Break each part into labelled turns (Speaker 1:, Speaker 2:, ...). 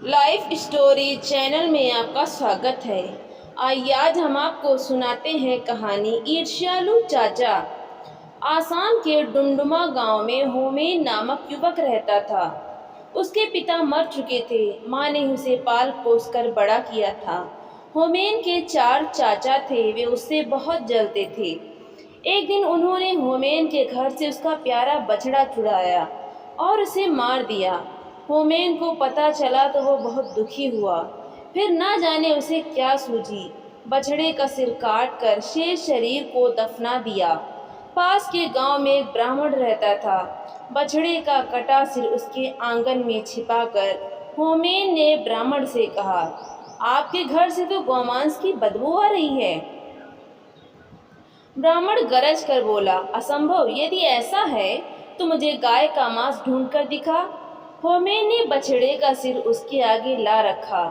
Speaker 1: Life story channel में आपका स्वागत है। आइए आज हम आपको सुनाते हैं कहानी ईर्ष्यालु चाचा। आसाम के डुमडुमा गांव में होमेन नामक युवक रहता था। उसके पिता मर चुके थे। माँ ने उसे पाल पोस कर बड़ा किया था। होमेन के 4 चाचा थे, वे उससे बहुत जलते थे। एक दिन उन्होंने होमेन के घर से उसका प्यारा बछड़ा चुराया और उसे मार दिया। होमेन को पता चला तो वो बहुत दुखी हुआ। फिर ना जाने उसे क्या सूझी, बछड़े का सिर काट कर शेष शरीर को दफना दिया। पास के गांव में एक ब्राह्मण रहता था। बछड़े का कटा सिर उसके आंगन में छिपाकर होमेन ने ब्राह्मण से कहा, आपके घर से तो गोमांस की बदबू आ रही है। ब्राह्मण गरज कर बोला, असंभव, यदि ऐसा है तो मुझे गाय का मांस ढूंढ कर दिखा। होमेन ने बछड़े का सिर उसके आगे ला रखा।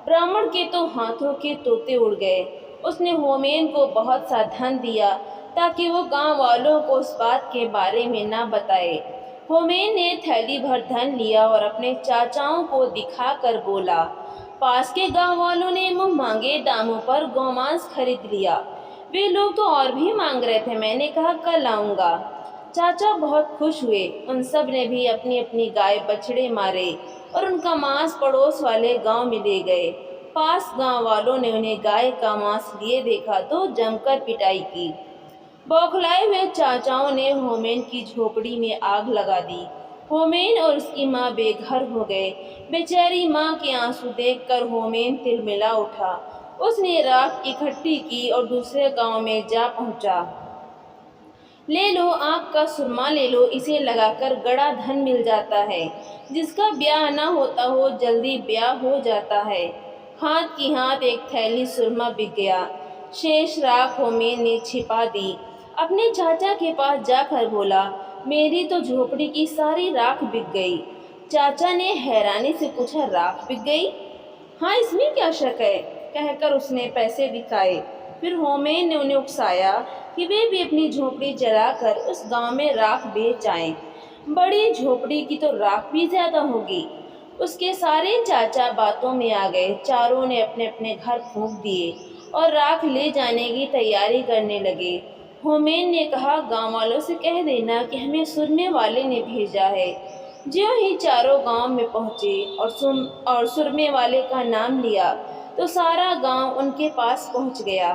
Speaker 1: ब्राह्मण के तो हाथों के तोते उड़ गए। उसने होमेन को बहुत सा धन दिया ताकि वो गांव वालों को उस बात के बारे में ना बताए। होमेन ने थैली भर धन लिया और अपने चाचाओं को दिखाकर बोला, पास के गांव वालों ने मुंह मांगे दामों पर गोमांस खरीद लिया। वे लोग तो और भी मांग रहे थे। मैंने कहा कल आऊँगा। चाचा बहुत खुश हुए। उन सब ने भी अपनी अपनी गाय बछड़े मारे और उनका मांस पड़ोस वाले गांव में ले गए। पास गांव वालों ने उन्हें गाय का मांस लिए देखा तो जमकर पिटाई की। बौखलाए हुए चाचाओं ने होमेन की झोपड़ी में आग लगा दी। होमेन और उसकी माँ बेघर हो गए। बेचारी माँ के आंसू देखकर होमेन तिलमिला उठा। उसने राख इकट्ठी की और दूसरे गांव में जा पहुंचा। ले लो, आँख का सुरमा ले लो, इसे लगाकर गड़ा धन मिल जाता है। जिसका ब्याह ना होता हो जल्दी ब्याह हो जाता है। हाथ की हाथ एक थैली सुरमा बिक गया। शेष राख होमेन ने छिपा दी। अपने चाचा के पास जाकर बोला, मेरी तो झोपड़ी की सारी राख बिक गई। चाचा ने हैरानी से पूछा, राख बिक गई? हाँ, इसमें क्या शक है, कहकर उसने पैसे दिखाए। फिर होमेन ने उन्हें उकसाया कि वे भी अपनी झोपड़ी जलाकर उस गांव में राख बेच आएं। बड़ी झोपड़ी की तो राख भी ज्यादा होगी। उसके सारे चाचा बातों में आ गए। चारों ने अपने अपने घर फूंक दिए और राख ले जाने की तैयारी करने लगे। होमेन ने कहा, गांव वालों से कह देना कि हमें सुरमे वाले ने भेजा है। ज्यों ही चारों गांव में पहुंचे और सुरमे वाले का नाम लिया तो सारा गांव उनके पास पहुंच गया।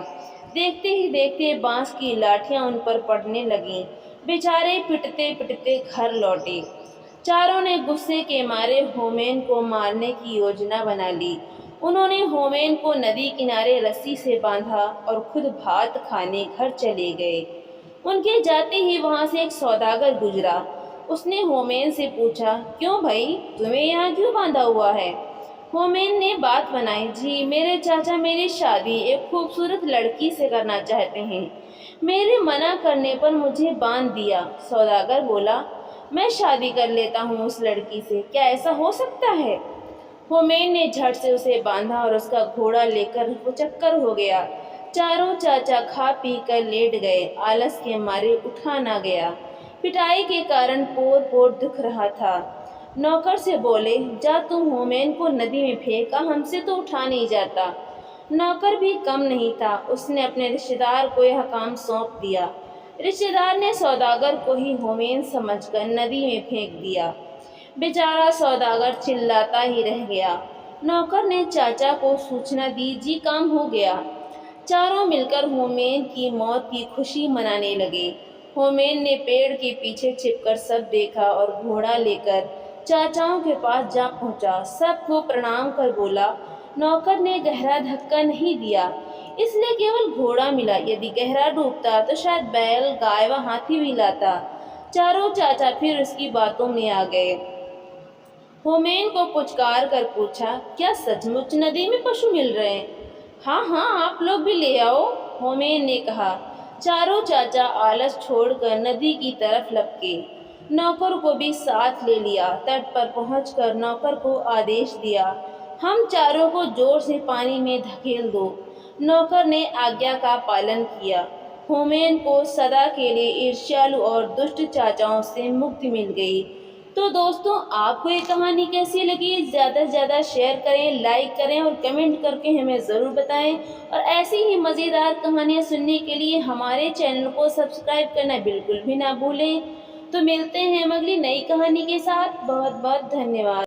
Speaker 1: देखते ही देखते बांस की लाठियां उन पर पड़ने लगीं। बेचारे पिटते पिटते घर लौटे। चारों ने गुस्से के मारे होमेन को मारने की योजना बना ली। उन्होंने होमेन को नदी किनारे रस्सी से बांधा और खुद भात खाने घर चले गए। उनके जाते ही वहां से एक सौदागर गुजरा। उसने होमेन से पूछा, क्यों भाई, तुम्हें यहाँ क्यों बांधा हुआ है? होमेन ने बात बनाई, जी मेरे चाचा मेरी शादी एक खूबसूरत लड़की से करना चाहते हैं। मेरे मना करने पर मुझे बांध दिया। सौदागर बोला, मैं शादी कर लेता हूँ उस लड़की से, क्या ऐसा हो सकता है? होमेन ने झट से उसे बांधा और उसका घोड़ा लेकर वो चक्कर हो गया। चारों चाचा खा पी कर लेट गए। आलस के मारे उठा ना गया। पिटाई के कारण पोर पोर दुख रहा था। नौकर से बोले, जा तुम होमेन को नदी में फेंका, हमसे तो उठा नहीं जाता। नौकर भी कम नहीं था। उसने अपने रिश्तेदार को यह काम सौंप दिया। रिश्तेदार ने सौदागर को ही होमेन समझकर नदी में फेंक दिया। बेचारा सौदागर चिल्लाता ही रह गया। नौकर ने चाचा को सूचना दी, जी काम हो गया। चारों मिलकर होमेन की मौत की खुशी मनाने लगे। होमेन ने पेड़ के पीछे छिपकर सब देखा और घोड़ा लेकर चाचाओं के पास जा पहुंचा। सबको प्रणाम कर बोला। नौकर ने गहरा धक्का नहीं दिया, इसलिए केवल घोड़ा मिला। यदि गहरा डूबता तो शायद बैल, गाय व हाथी भी लाता। चारों चाचा फिर उसकी बातों में आ गए। होमेन को पुचकार कर पूछा, क्या सचमुच नदी में पशु मिल रहे हैं? हाँ हाँ, आप लोग भी ले आओ, होमेन ने कहा। चारों चाचा आलस छोड़कर नदी की तरफ लपके। नौकर को भी साथ ले लिया। तट पर पहुंचकर नौकर को आदेश दिया, हम चारों को जोर से पानी में धकेल दो। नौकर ने आज्ञा का पालन किया। होमेन को सदा के लिए ईर्ष्यालु और दुष्ट चाचाओं से मुक्ति मिल गई। तो दोस्तों, आपको ये कहानी कैसी लगी? ज़्यादा से ज़्यादा शेयर करें, लाइक करें और कमेंट करके हमें ज़रूर बताएं। और ऐसी ही मज़ेदार कहानियाँ सुनने के लिए हमारे चैनल को सब्सक्राइब करना बिल्कुल भी ना भूलें। तो मिलते हैं हम अगली नई कहानी के साथ। बहुत बहुत धन्यवाद।